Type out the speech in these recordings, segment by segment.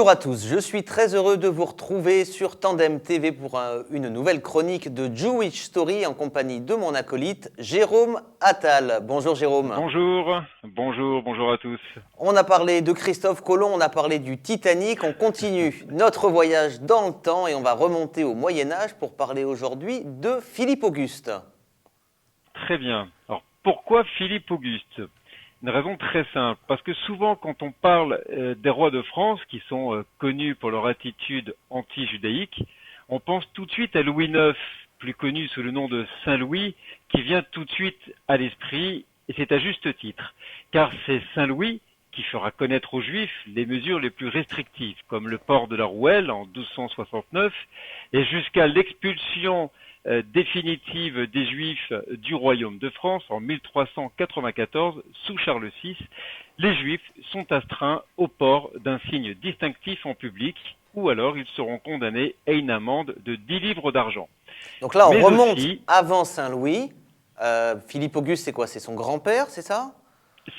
Bonjour à tous, je suis très heureux de vous retrouver sur Tandem TV pour une nouvelle chronique de Jewish Story en compagnie de mon acolyte Jérôme Attal. Bonjour Jérôme. Bonjour à tous. On a parlé de Christophe Colomb, on a parlé du Titanic, on continue notre voyage dans le temps et on va remonter au Moyen-Âge pour parler aujourd'hui de Philippe Auguste. Très bien. Alors pourquoi Philippe Auguste? Une raison très simple, parce que souvent quand on parle des rois de France, qui sont connus pour leur attitude anti-judaïque, on pense tout de suite à Louis IX, plus connu sous le nom de Saint-Louis, qui vient tout de suite à l'esprit, et c'est à juste titre, car c'est Saint-Louis qui fera connaître aux Juifs les mesures les plus restrictives, comme le port de la rouelle en 1269, et jusqu'à l'expulsion définitive des Juifs du Royaume de France en 1394 sous Charles VI, les Juifs sont astreints au port d'un signe distinctif en public ou alors ils seront condamnés à une amende de 10 livres d'argent. Donc là, on Mais remonte aussi, avant Saint-Louis. Philippe Auguste, c'est quoi? C'est son grand-père, c'est ça?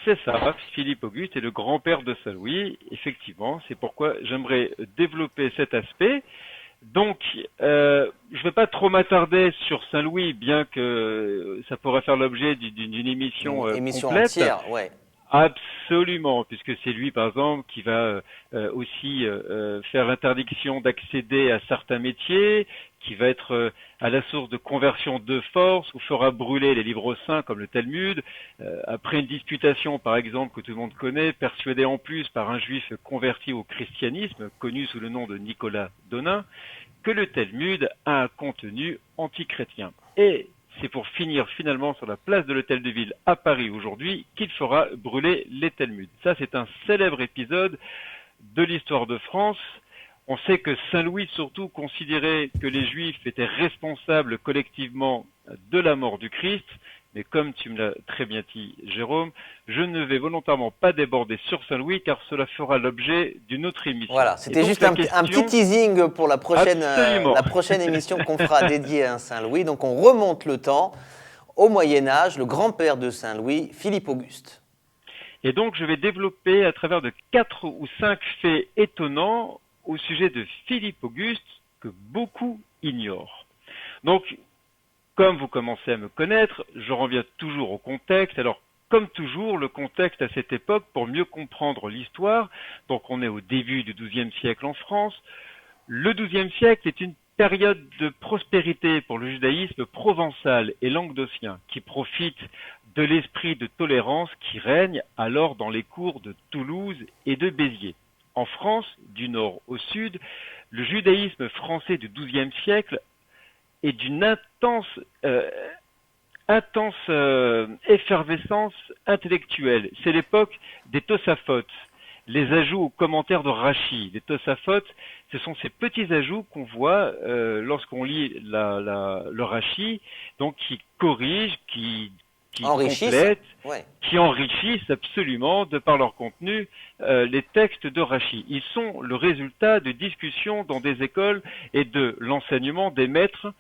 c'est ça, Philippe Auguste est le grand-père de Saint-Louis, effectivement, c'est pourquoi j'aimerais développer cet aspect. Donc, je ne vais pas trop m'attarder sur Saint-Louis, bien que ça pourrait faire l'objet d'une émission Une émission complète. entière, ouais. Absolument, puisque c'est lui, par exemple, qui va aussi faire l'interdiction d'accéder à certains métiers, qui va être à la source de conversion de force, ou fera brûler les livres saints comme le Talmud. Après une disputation, par exemple, que tout le monde connaît, persuadé en plus par un juif converti au christianisme, connu sous le nom de Nicolas Donin, que le Talmud a un contenu antichrétien. Et c'est pour finir finalement sur la place de l'Hôtel de Ville à Paris aujourd'hui qu'il fera brûler les Talmuds. Ça, c'est un célèbre épisode de l'histoire de France. On sait que Saint-Louis surtout considérait que les Juifs étaient responsables collectivement de la mort du Christ. Mais comme tu me l'as très bien dit, Jérôme, je ne vais volontairement pas déborder sur Saint-Louis car cela fera l'objet d'une autre émission. Voilà, c'était juste un petit teasing pour la prochaine émission qu'on fera dédiée à Saint-Louis. Donc on remonte le temps au Moyen-Âge, le grand-père de Saint-Louis, Philippe Auguste. Et donc je vais développer à travers de 4 ou 5 faits étonnants au sujet de Philippe Auguste que beaucoup ignorent. Donc, comme vous commencez à me connaître, je reviens toujours au contexte. Alors, comme toujours, le contexte à cette époque, pour mieux comprendre l'histoire, donc on est au début du XIIe siècle en France. Le XIIe siècle est une période de prospérité pour le judaïsme provençal et languedocien, qui profite de l'esprit de tolérance qui règne alors dans les cours de Toulouse et de Béziers. En France, du nord au sud, le judaïsme français du XIIe siècle est d'une intense effervescence intellectuelle. C'est l'époque des Tosafot, les ajouts aux commentaires de Rachi. Les Tosafot, ce sont ces petits ajouts qu'on voit lorsqu'on lit le Rachi, donc qui corrigent, qui complètent, ouais. qui enrichissent absolument, de par leur contenu, les textes de Rachi. Ils sont le résultat de discussions dans des écoles et de l'enseignement des maîtres,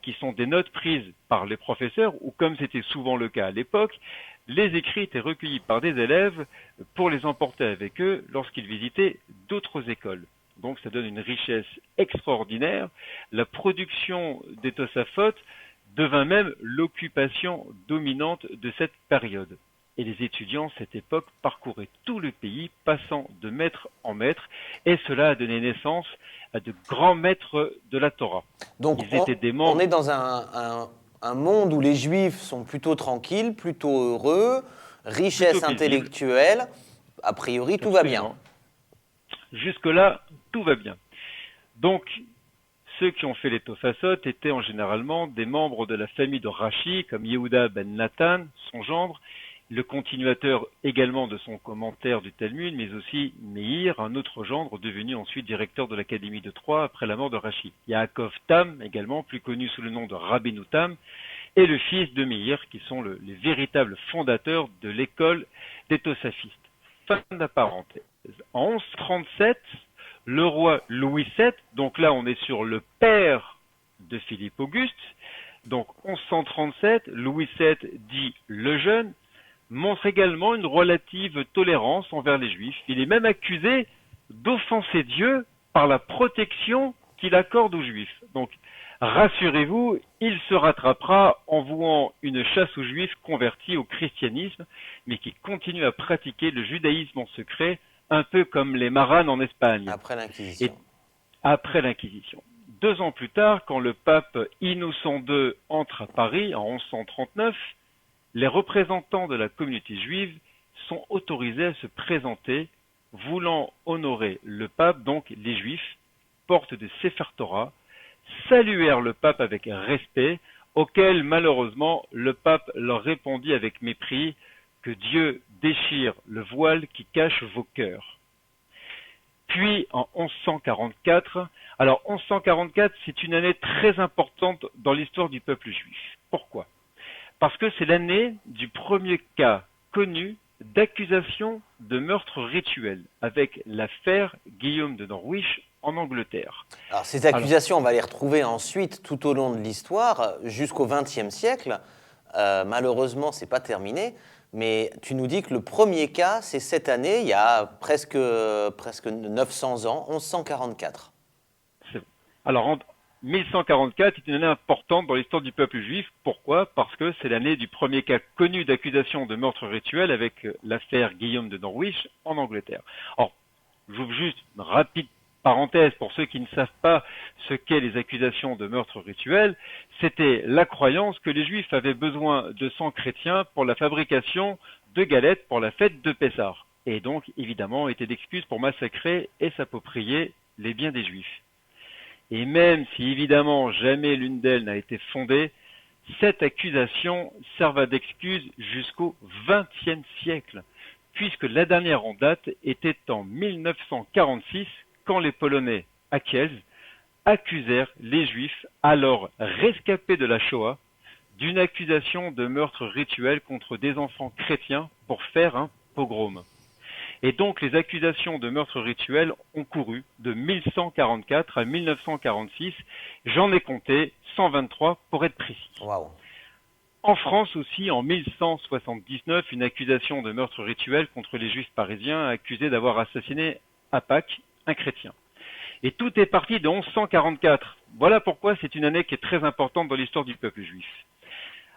qui sont des notes prises par les professeurs, ou comme c'était souvent le cas à l'époque, les écrits étaient recueillis par des élèves pour les emporter avec eux lorsqu'ils visitaient d'autres écoles. Donc ça donne une richesse extraordinaire. La production des Tosafot devint même l'occupation dominante de cette période. Et les étudiants, cette époque, parcouraient tout le pays, passant de maître en maître, et cela a donné naissance à de grands maîtres de la Torah. Donc on est dans un monde où les Juifs sont plutôt tranquilles, plutôt heureux, richesse intellectuelle, a priori tout va bien. Jusque-là, tout va bien. Donc, ceux qui ont fait les Tosafot étaient en généralement des membres de la famille de Rachi, comme Yehuda ben Nathan, son gendre, le continuateur également de son commentaire du Talmud, mais aussi Meir, un autre gendre devenu ensuite directeur de l'Académie de Troyes après la mort de Rachi. Yaakov Tam, également plus connu sous le nom de Rabbeinu Tam, et le fils de Meir, qui sont les véritables fondateurs de l'école des Tosafistes. Fin de la parenthèse. En 1137, le roi Louis VII, donc là on est sur le père de Philippe Auguste, donc 1137, Louis VII dit le jeune, montre également une relative tolérance envers les Juifs. Il est même accusé d'offenser Dieu par la protection qu'il accorde aux Juifs. Donc, rassurez-vous, il se rattrapera en vouant une chasse aux Juifs convertis au christianisme, mais qui continuent à pratiquer le judaïsme en secret, un peu comme les maranes en Espagne. Après l'Inquisition. Après l'Inquisition. 2 ans plus tard, quand le pape Innocent II entre à Paris en 1139, les représentants de la communauté juive sont autorisés à se présenter, voulant honorer le pape, donc les Juifs, porte de Sefer Torah, saluèrent le pape avec respect, auquel malheureusement le pape leur répondit avec mépris que Dieu déchire le voile qui cache vos cœurs. Puis en 1144, alors 1144 c'est une année très importante dans l'histoire du peuple juif. Pourquoi ? Parce que c'est l'année du premier cas connu d'accusation de meurtre rituel avec l'affaire Guillaume de Norwich en Angleterre. Alors ces accusations, on va les retrouver ensuite tout au long de l'histoire, jusqu'au XXe siècle. Malheureusement, c'est pas terminé. Mais tu nous dis que le premier cas, c'est cette année, il y a presque 900 ans, 1144. Alors, en 1144 est une année importante dans l'histoire du peuple juif. Pourquoi ? Parce que c'est l'année du premier cas connu d'accusation de meurtre rituel avec l'affaire Guillaume de Norwich en Angleterre. Alors, j'ouvre juste une rapide parenthèse pour ceux qui ne savent pas ce qu'est les accusations de meurtre rituel. C'était la croyance que les Juifs avaient besoin de sang chrétien pour la fabrication de galettes pour la fête de Pessah. Et donc, évidemment, était d'excuse pour massacrer et s'approprier les biens des Juifs. Et même si, évidemment, jamais l'une d'elles n'a été fondée, cette accusation serva d'excuse jusqu'au XXe siècle, puisque la dernière en date était en 1946, quand les Polonais, à Kielce, accusèrent les Juifs, alors rescapés de la Shoah, d'une accusation de meurtre rituel contre des enfants chrétiens pour faire un pogrom. Et donc les accusations de meurtre rituel ont couru de 1144 à 1946. J'en ai compté 123 pour être précis. Wow. En France aussi, en 1179, une accusation de meurtre rituel contre les Juifs parisiens accusés d'avoir assassiné à Pâques un chrétien. Et tout est parti de 1144. Voilà pourquoi c'est une année qui est très importante dans l'histoire du peuple juif.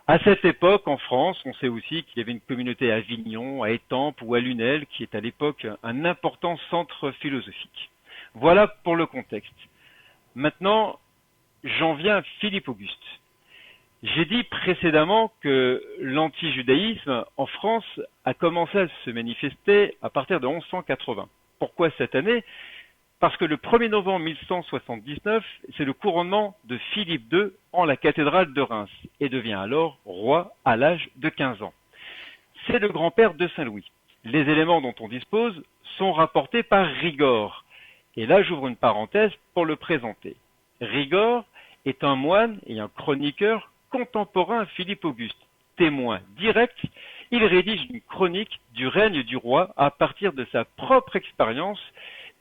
À cette époque, en France, on sait aussi qu'il y avait une communauté à Avignon, à Étampes ou à Lunel, qui est à l'époque un important centre philosophique. Voilà pour le contexte. Maintenant, j'en viens à Philippe Auguste. J'ai dit précédemment que l'anti-judaïsme en France a commencé à se manifester à partir de 1180. Pourquoi cette année ? Parce que le 1er novembre 1179, c'est le couronnement de Philippe II en la cathédrale de Reims et devient alors roi à l'âge de 15 ans. C'est le grand-père de Saint-Louis. Les éléments dont on dispose sont rapportés par Rigord. Et là, j'ouvre une parenthèse pour le présenter. Rigord est un moine et un chroniqueur contemporain à Philippe Auguste. Témoin direct, il rédige une chronique du règne du roi à partir de sa propre expérience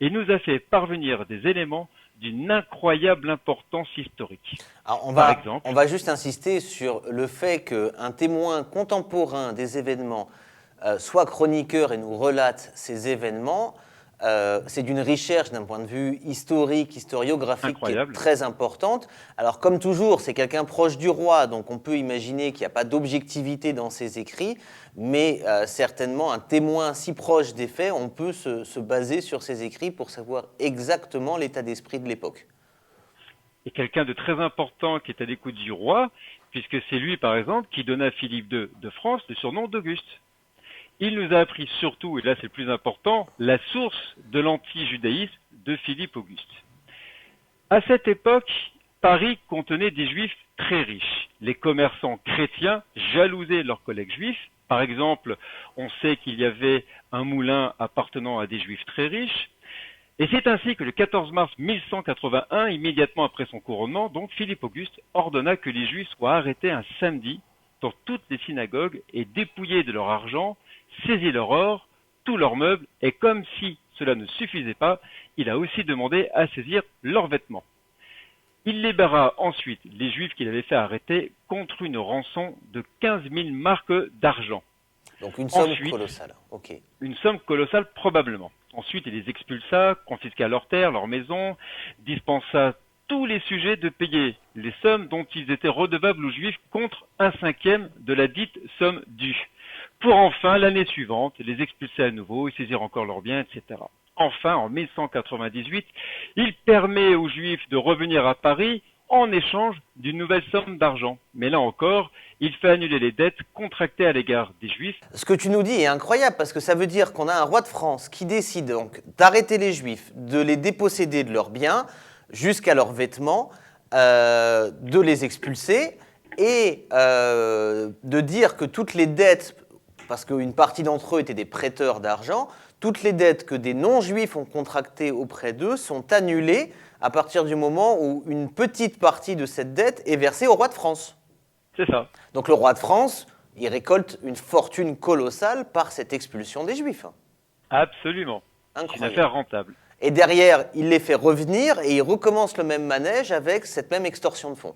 et nous a fait parvenir des éléments d'une incroyable importance historique. Alors on va juste insister sur le fait qu'un témoin contemporain des événements soit chroniqueur et nous relate ces événements. C'est d'une richesse d'un point de vue historique, historiographique qui est très importante. Alors comme toujours, c'est quelqu'un proche du roi, donc on peut imaginer qu'il n'y a pas d'objectivité dans ses écrits, mais certainement un témoin si proche des faits, on peut se baser sur ses écrits pour savoir exactement l'état d'esprit de l'époque. Et quelqu'un de très important qui est à l'écoute du roi, puisque c'est lui par exemple qui donna à Philippe II de France le surnom d'Auguste. Il nous a appris surtout, et là c'est le plus important, la source de l'anti-judaïsme de Philippe Auguste. À cette époque, Paris contenait des juifs très riches. Les commerçants chrétiens jalousaient leurs collègues juifs. Par exemple, on sait qu'il y avait un moulin appartenant à des juifs très riches. Et c'est ainsi que le 14 mars 1181, immédiatement après son couronnement, donc Philippe Auguste ordonna que les juifs soient arrêtés un samedi dans toutes les synagogues et dépouillés de leur argent, saisit leur or, tous leurs meubles, et comme si cela ne suffisait pas, il a aussi demandé à saisir leurs vêtements. Il libéra ensuite les Juifs qu'il avait fait arrêter contre une rançon de 15 000 marques d'argent. Donc une somme colossale. Okay. Une somme colossale probablement. Ensuite, il les expulsa, confisqua leurs terres, leurs maisons, dispensa tous les sujets de payer les sommes dont ils étaient redevables aux Juifs contre 1/5 de la dite somme due, pour enfin, l'année suivante, les expulser à nouveau et saisir encore leurs biens, etc. Enfin, en 1198, il permet aux Juifs de revenir à Paris en échange d'une nouvelle somme d'argent. Mais là encore, il fait annuler les dettes contractées à l'égard des Juifs. Ce que tu nous dis est incroyable parce que ça veut dire qu'on a un roi de France qui décide donc d'arrêter les Juifs, de les déposséder de leurs biens jusqu'à leurs vêtements, de les expulser et de dire que toutes les dettes, parce qu'une partie d'entre eux étaient des prêteurs d'argent, toutes les dettes que des non-juifs ont contractées auprès d'eux sont annulées à partir du moment où une petite partie de cette dette est versée au roi de France. C'est ça. Donc le roi de France, il récolte une fortune colossale par cette expulsion des Juifs. Absolument. C'est une Incroyable. affaire rentable. Et derrière, il les fait revenir et il recommence le même manège avec cette même extorsion de fonds.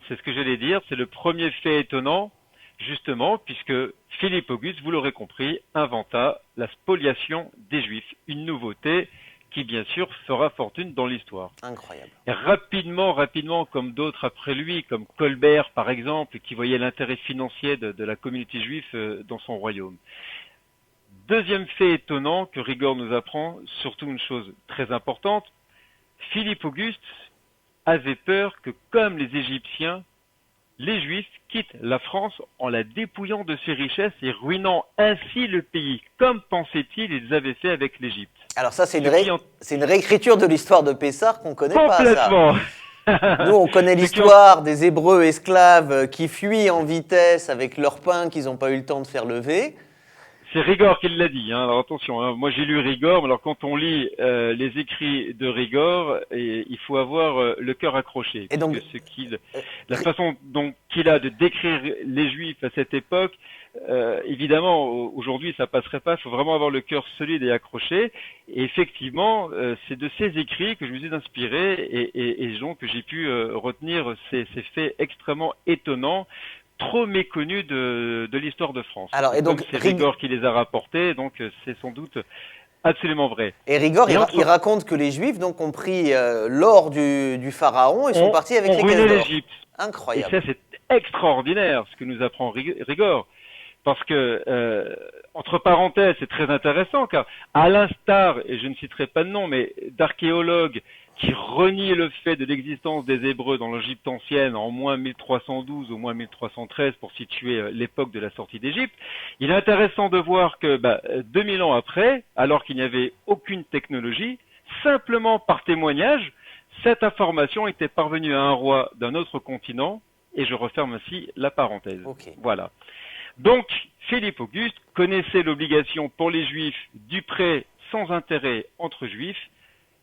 C'est ce que j'allais dire, c'est le premier fait étonnant, justement, puisque Philippe Auguste, vous l'aurez compris, inventa la spoliation des Juifs, une nouveauté qui, bien sûr, fera fortune dans l'histoire. Incroyable. Et rapidement, comme d'autres après lui, comme Colbert, par exemple, qui voyait l'intérêt financier de la communauté juive dans son royaume. Deuxième fait étonnant que Rigord nous apprend, surtout une chose très importante, Philippe Auguste avait peur que, comme les Égyptiens, les Juifs quittent la France en la dépouillant de ses richesses et ruinant ainsi le pays, comme pensait-il ils avaient fait avec l'Égypte. Alors ça, c'est une réécriture de l'histoire de Pessard qu'on ne connaît pas, ça. Complètement. Nous, on connaît l'histoire des Hébreux esclaves qui fuient en vitesse avec leur pain qu'ils n'ont pas eu le temps de faire lever. C'est Rigord qui l'a dit, hein. Alors attention, hein. Moi j'ai lu Rigord, mais alors quand on lit les écrits de Rigord, il faut avoir le cœur accroché. Et donc, la façon dont qu'il a de décrire les Juifs à cette époque, évidemment, aujourd'hui ça passerait pas, il faut vraiment avoir le cœur solide et accroché. Et effectivement, c'est de ces écrits que je me suis inspiré et donc j'ai pu retenir ces faits extrêmement étonnants, trop méconnus de l'histoire de France. Alors, et donc, c'est Rigord qui les a rapportés, donc c'est sans doute absolument vrai. Et Rigord, il raconte que les Juifs donc, ont pris l'or du pharaon et sont partis avec les caisses d'or. l'Égypte. Incroyable. Et ça, c'est extraordinaire ce que nous apprend Rigord. Parce que, entre parenthèses, c'est très intéressant, car à l'instar, et je ne citerai pas de nom, mais d'archéologues qui renient le fait de l'existence des Hébreux dans l'Égypte ancienne en moins 1312 ou moins 1313 pour situer l'époque de la sortie d'Égypte, il est intéressant de voir que 2000 ans après, alors qu'il n'y avait aucune technologie, simplement par témoignage, cette information était parvenue à un roi d'un autre continent, et je referme ainsi la parenthèse. Okay. Voilà. Donc, Philippe Auguste connaissait l'obligation pour les Juifs du prêt sans intérêt entre Juifs,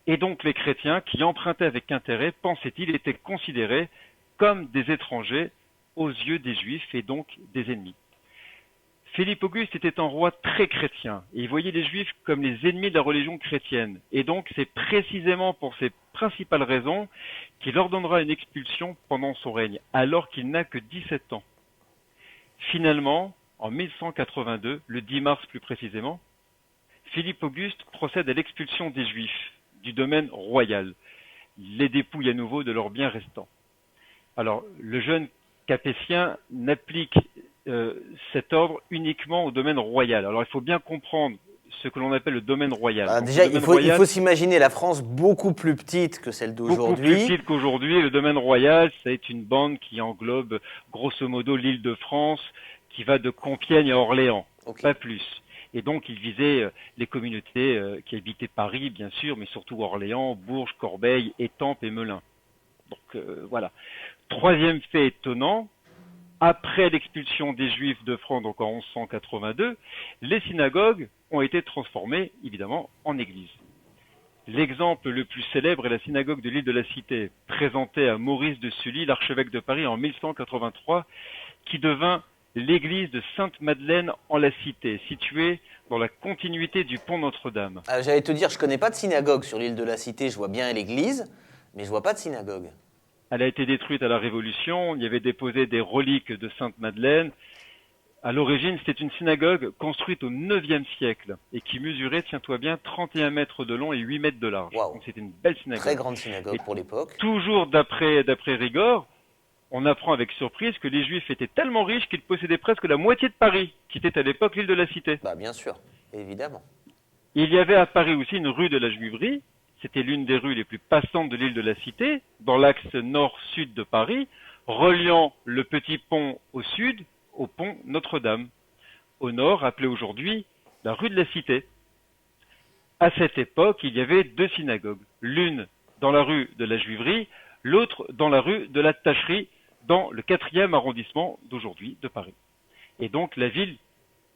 et donc les chrétiens qui empruntaient avec intérêt, pensait-il, étaient considérés comme des étrangers aux yeux des Juifs et donc des ennemis. Philippe Auguste était un roi très chrétien, et il voyait les Juifs comme les ennemis de la religion chrétienne, et donc c'est précisément pour ces principales raisons qu'il ordonnera une expulsion pendant son règne, alors qu'il n'a que 17 ans. Finalement, en 1182, le 10 mars plus précisément, Philippe Auguste procède à l'expulsion des Juifs du domaine royal, les dépouille à nouveau de leurs biens restants. Alors, le jeune Capétien n'applique cet ordre uniquement au domaine royal. Alors, il faut bien comprendre ce que l'on appelle le domaine royal. Donc, déjà, il faut s'imaginer la France beaucoup plus petite que celle d'aujourd'hui. Beaucoup plus petite qu'aujourd'hui. Le domaine royal, c'est une bande qui englobe grosso modo l'île de France, qui va de Compiègne à Orléans, pas plus. Et donc, il visait les communautés qui habitaient Paris, bien sûr, mais surtout Orléans, Bourges, Corbeil, Étampes et Melun. Donc, voilà. Troisième fait étonnant, après l'expulsion des Juifs de France, donc en 1182, les synagogues ont été transformées, évidemment, en églises. L'exemple le plus célèbre est la synagogue de l'île de la Cité, présentée à Maurice de Sully, l'archevêque de Paris, en 1183, qui devint l'église de Sainte-Madeleine en la Cité, située dans la continuité du pont Notre-Dame. J'allais te dire, je ne connais pas de synagogue sur l'île de la Cité, je vois bien l'église, mais je ne vois pas de synagogue. Elle a été détruite à la Révolution, on y avait déposé des reliques de Sainte-Madeleine. À l'origine, c'était une synagogue construite au IXe siècle et qui mesurait, tiens-toi bien, 31 mètres de long et 8 mètres de large. Waouh. Donc c'était une belle Très synagogue. grande Et synagogue pour l'époque. toujours d'après Rigord, on apprend avec surprise que les Juifs étaient tellement riches qu'ils possédaient presque la moitié de Paris, qui était à l'époque l'île de la Cité. Bah, bien sûr, évidemment. Il y avait à Paris aussi une rue de la Juiverie. C'était l'une des rues les plus passantes de l'île de la Cité, dans l'axe nord-sud de Paris, reliant le petit pont au sud au pont Notre-Dame, au nord, appelé aujourd'hui la rue de la Cité. À cette époque, il y avait deux synagogues, l'une dans la rue de la Juiverie, l'autre dans la rue de la Tacherie, dans le 4e arrondissement d'aujourd'hui de Paris. Et donc la ville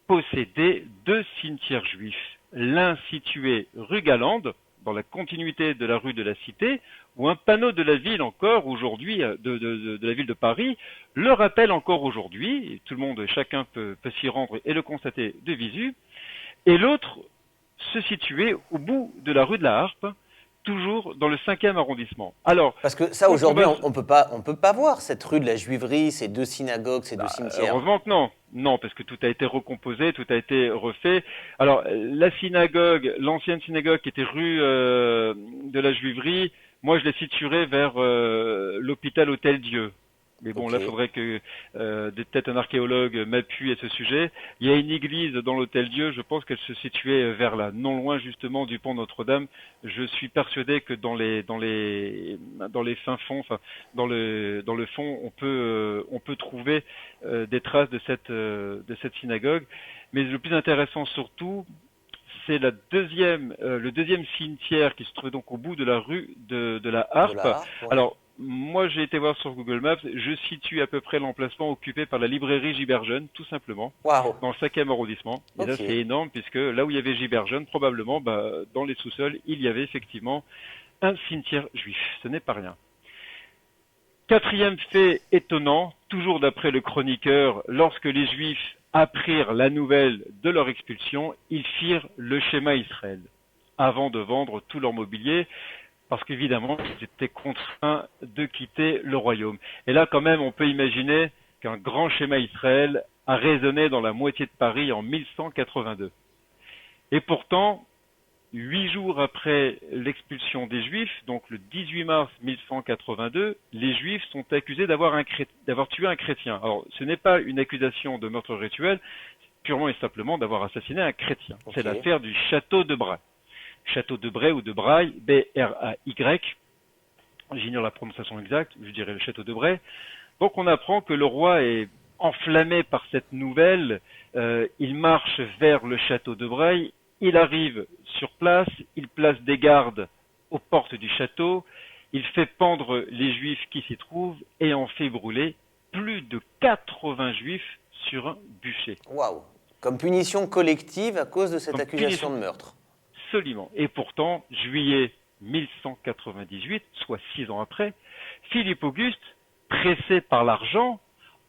possédait deux cimetières juifs, l'un situé rue Galande, dans la continuité de la rue de la Cité, où un panneau de la ville encore aujourd'hui, de la ville de Paris, le rappelle encore aujourd'hui, et tout le monde, chacun peut s'y rendre et le constater de visu, et l'autre se situait au bout de la rue de la Harpe, toujours dans le 5e arrondissement. Alors, parce que ça, aujourd'hui, on peut pas voir cette rue de la Juiverie, ces deux synagogues, ces deux cimetières. Heureusement que non. Non, parce que tout a été recomposé, tout a été refait. Alors, la synagogue, l'ancienne synagogue qui était rue de la Juiverie, moi je la situerais vers l'hôpital Hôtel-Dieu. Mais bon, là, il faudrait que peut-être un archéologue m'appuie à ce sujet. Il y a une église dans l'Hôtel-Dieu, je pense qu'elle se situait vers là, non loin justement du pont Notre-Dame. Je suis persuadé que dans les fins fonds, enfin dans le fond, on peut trouver des traces de cette synagogue. Mais le plus intéressant surtout, c'est le deuxième cimetière qui se trouve donc au bout de la rue de la Harpe. Ouais. Alors, moi, j'ai été voir sur Google Maps, je situe à peu près l'emplacement occupé par la librairie Giberjeune, tout simplement, dans le 5e arrondissement. Et là, c'est énorme, puisque là où il y avait Giberjeune, probablement, dans les sous-sols, il y avait effectivement un cimetière juif. Ce n'est pas rien. Quatrième fait étonnant, toujours d'après le chroniqueur, lorsque les Juifs apprirent la nouvelle de leur expulsion, ils firent le schéma Israël, avant de vendre tout leur mobilier, parce qu'évidemment, ils étaient contraints de quitter le royaume. Et là, quand même, on peut imaginer qu'un grand schéma Israël a résonné dans la moitié de Paris en 1182. Et pourtant, 8 jours après l'expulsion des Juifs, donc le 18 mars 1182, les Juifs sont accusés d'avoir tué un chrétien. Alors, ce n'est pas une accusation de meurtre rituel, c'est purement et simplement d'avoir assassiné un chrétien. C'est l'affaire du château de Bray. Château de Bray ou de Braille, B-R-A-Y, j'ignore la prononciation exacte, je dirais le château de Bray. Donc on apprend que le roi est enflammé par cette nouvelle, il marche vers le château de Bray, il arrive sur place, il place des gardes aux portes du château, il fait pendre les juifs qui s'y trouvent et en fait brûler plus de 80 juifs sur un bûcher. Waouh! Comme punition collective à cause de cette accusation de meurtre. Absolument. Et pourtant, juillet 1198, soit 6 ans après, Philippe Auguste, pressé par l'argent,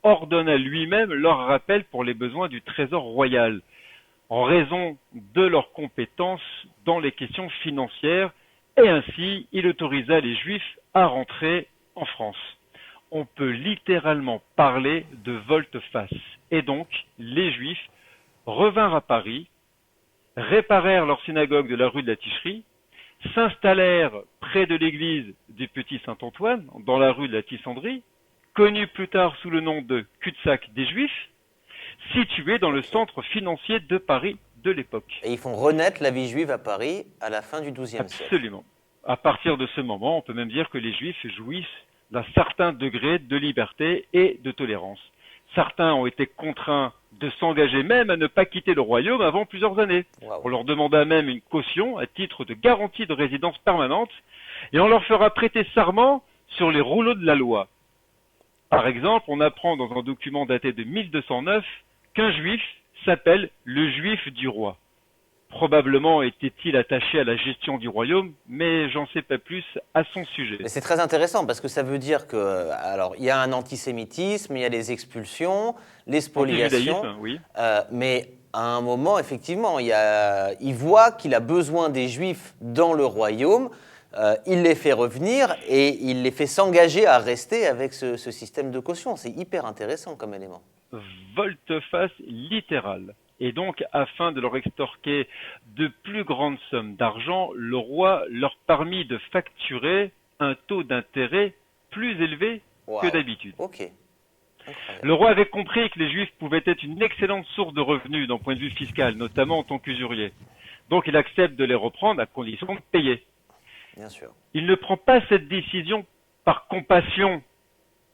ordonna lui-même leur rappel pour les besoins du trésor royal, en raison de leurs compétences dans les questions financières, et ainsi il autorisa les Juifs à rentrer en France. On peut littéralement parler de volte-face. Et donc, les Juifs revinrent à Paris, réparèrent leur synagogue de la rue de la Ticherie, s'installèrent près de l'église du Petit Saint-Antoine, dans la rue de la Tissandrie, connue plus tard sous le nom de cul-de-sac des Juifs, située dans le centre financier de Paris de l'époque. Et ils font renaître la vie juive à Paris à la fin du XIIe siècle. Absolument. À partir de ce moment, on peut même dire que les Juifs jouissent d'un certain degré de liberté et de tolérance. Certains ont été contraints de s'engager même à ne pas quitter le royaume avant plusieurs années. Wow. On leur demanda même une caution à titre de garantie de résidence permanente et on leur fera prêter serment sur les rouleaux de la loi. Par exemple, on apprend dans un document daté de 1209 qu'un juif s'appelle le juif du roi. Probablement était-il attaché à la gestion du royaume, mais j'en sais pas plus à son sujet. Mais c'est très intéressant parce que ça veut dire que, alors, il y a un antisémitisme, il y a les expulsions, les spoliations, oui. Mais à un moment, effectivement, il voit qu'il a besoin des Juifs dans le royaume, il les fait revenir et il les fait s'engager à rester avec ce système de caution. C'est hyper intéressant comme élément. volte-face littérale. Et donc, afin de leur extorquer de plus grandes sommes d'argent, le roi leur permit de facturer un taux d'intérêt plus élevé que Waouh. d'habitude. Ok. Incroyable. Le roi avait compris que les Juifs pouvaient être une excellente source de revenus d'un point de vue fiscal, notamment en tant qu'usuriers. Donc il accepte de les reprendre à condition de payer. Bien sûr. Il ne prend pas cette décision par compassion,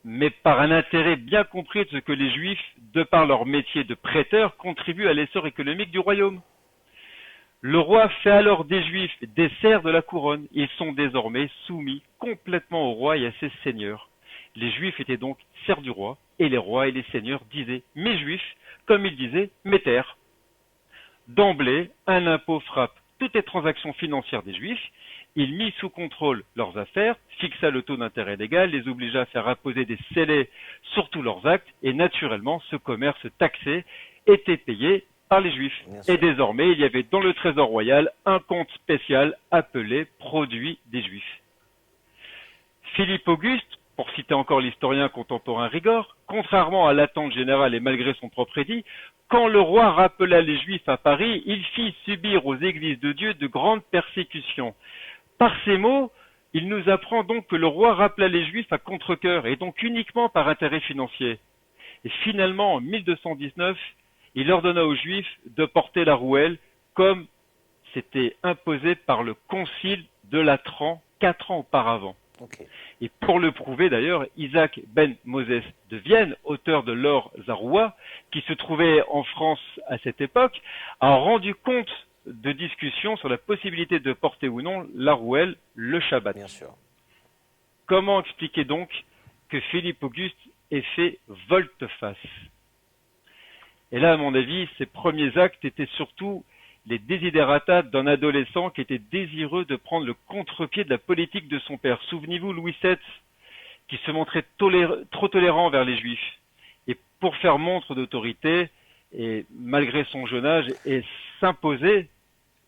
mais par un intérêt bien compris de ce que les Juifs, de par leur métier de prêteurs, contribuent à l'essor économique du royaume. Le roi fait alors des Juifs des serfs de la couronne. Ils sont désormais soumis complètement au roi et à ses seigneurs. Les Juifs étaient donc serfs du roi, et les rois et les seigneurs disaient « mes Juifs », comme ils disaient « mes terres ». D'emblée, un impôt frappe toutes les transactions financières des Juifs. Il mit sous contrôle leurs affaires, fixa le taux d'intérêt légal, les obligea à faire apposer des scellés sur tous leurs actes, et naturellement, ce commerce taxé était payé par les Juifs. Et désormais, il y avait dans le trésor royal un compte spécial appelé produit des Juifs. Philippe Auguste, pour citer encore l'historien contemporain Rigord, contrairement à l'attente générale et malgré son propre édit, quand le roi rappela les Juifs à Paris, il fit subir aux églises de Dieu de grandes persécutions. Par ces mots, il nous apprend donc que le roi rappela les Juifs à contre-cœur et donc uniquement par intérêt financier. Et finalement, en 1219, il ordonna aux Juifs de porter la rouelle comme c'était imposé par le concile de Latran 4 ans auparavant. Okay. Et pour le prouver d'ailleurs, Isaac ben Moses de Vienne, auteur de l'Or Zaroua, qui se trouvait en France à cette époque, a rendu compte de discussions sur la possibilité de porter ou non la rouelle le Shabbat. Bien sûr. Comment expliquer donc que Philippe Auguste ait fait volte-face? Et là, à mon avis, ses premiers actes étaient surtout les desiderata d'un adolescent qui était désireux de prendre le contre-pied de la politique de son père. Souvenez-vous, Louis VII, qui se montrait trop tolérant vers les Juifs. Et pour faire montre d'autorité, et malgré son jeune âge, et s'imposer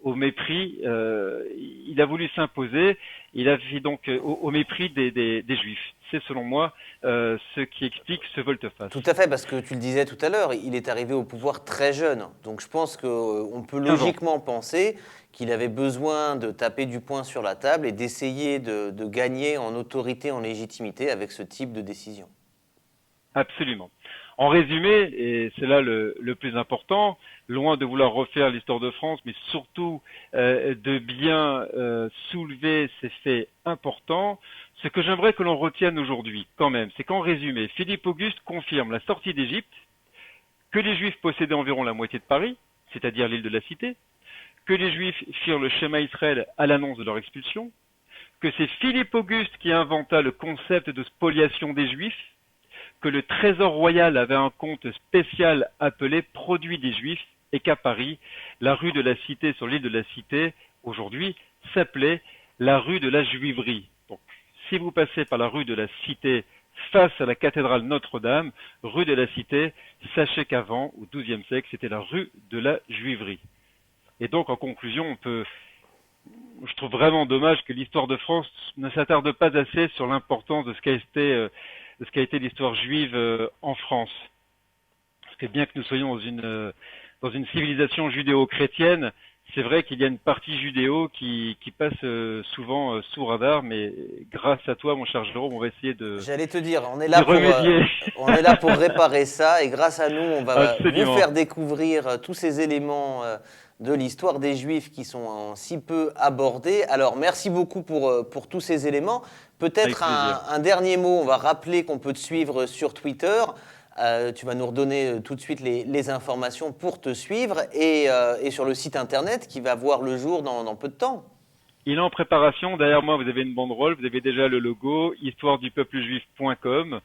au mépris, il a voulu s'imposer, il a fait donc au mépris des Juifs. C'est selon moi ce qui explique ce volte-face. Tout à fait, parce que tu le disais tout à l'heure, il est arrivé au pouvoir très jeune. Donc je pense qu'on peut logiquement penser qu'il avait besoin de taper du poing sur la table et d'essayer de gagner en autorité, en légitimité avec ce type de décision. Absolument. En résumé, et c'est là le plus important, loin de vouloir refaire l'histoire de France, mais surtout de bien soulever ces faits importants, ce que j'aimerais que l'on retienne aujourd'hui, quand même, c'est qu'en résumé, Philippe Auguste confirme la sortie d'Égypte, que les Juifs possédaient environ la moitié de Paris, c'est-à-dire l'île de la Cité, que les Juifs firent le schéma Israël à l'annonce de leur expulsion, que c'est Philippe Auguste qui inventa le concept de spoliation des Juifs, que le trésor royal avait un compte spécial appelé Produit des Juifs et qu'à Paris, la rue de la Cité sur l'île de la Cité, aujourd'hui, s'appelait la rue de la Juiverie. Donc, si vous passez par la rue de la Cité face à la cathédrale Notre-Dame, rue de la Cité, sachez qu'avant, au XIIe siècle, c'était la rue de la Juiverie. Et donc, en conclusion, je trouve vraiment dommage que l'histoire de France ne s'attarde pas assez sur l'importance de ce qu'a été l'histoire juive en France. Parce que bien que nous soyons dans une civilisation judéo-chrétienne, c'est vrai qu'il y a une partie judéo qui passe souvent sous radar, mais grâce à toi, mon cher Jérôme, on va essayer de J'allais te dire, on est là pour réparer ça, et grâce à nous, on va Absolument. vous faire découvrir tous ces éléments de l'histoire des Juifs qui sont si peu abordés. Alors, merci beaucoup pour tous ces éléments. Peut-être un dernier mot, on va rappeler qu'on peut te suivre sur Twitter. Tu vas nous redonner tout de suite les informations pour te suivre et sur le site internet qui va voir le jour dans peu de temps. Il est en préparation. Derrière moi, vous avez une banderole, vous avez déjà le logo, histoiredupeuple-juif.com.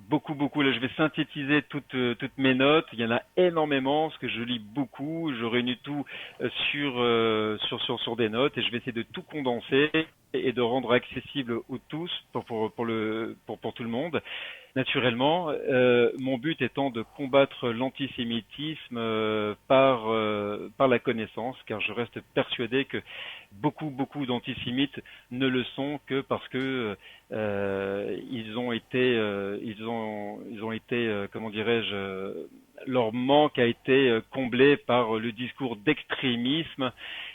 Beaucoup. Là, je vais synthétiser toutes mes notes. Il y en a énormément, parce que je lis beaucoup. Je réunis tout sur des notes et je vais essayer de tout condenser. et de rendre accessible aux tous pour tout le monde. Naturellement, mon but étant de combattre l'antisémitisme par la connaissance, car je reste persuadé que beaucoup d'antisémites ne le sont que parce que ils ont été, comment dirais-je, leur manque a été comblé par le discours d'extrémisme,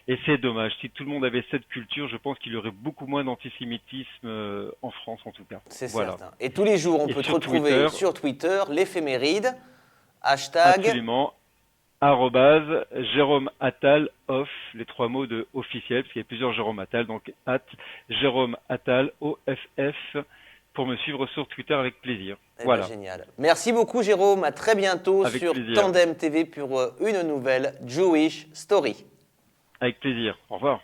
et c'est dommage. Si tout le monde avait cette culture, je pense qu'il y aurait beaucoup moins d'antisémitisme en France en tout cas. C'est Voilà. certain. Et tous les jours, on Et peut te sur retrouver Twitter, sur Twitter, l'éphéméride, hashtag. absolument, arrobase Jérôme Attal off, les 3 mots de officiel, parce qu'il y a plusieurs Jérôme Attal, donc Jérôme Attal OFF, pour me suivre sur Twitter avec plaisir. Eh ben, Voilà, génial. Merci beaucoup, Jérôme. À très bientôt avec sur plaisir. Tandem TV pour une nouvelle Jewish Story. Avec plaisir. Au revoir.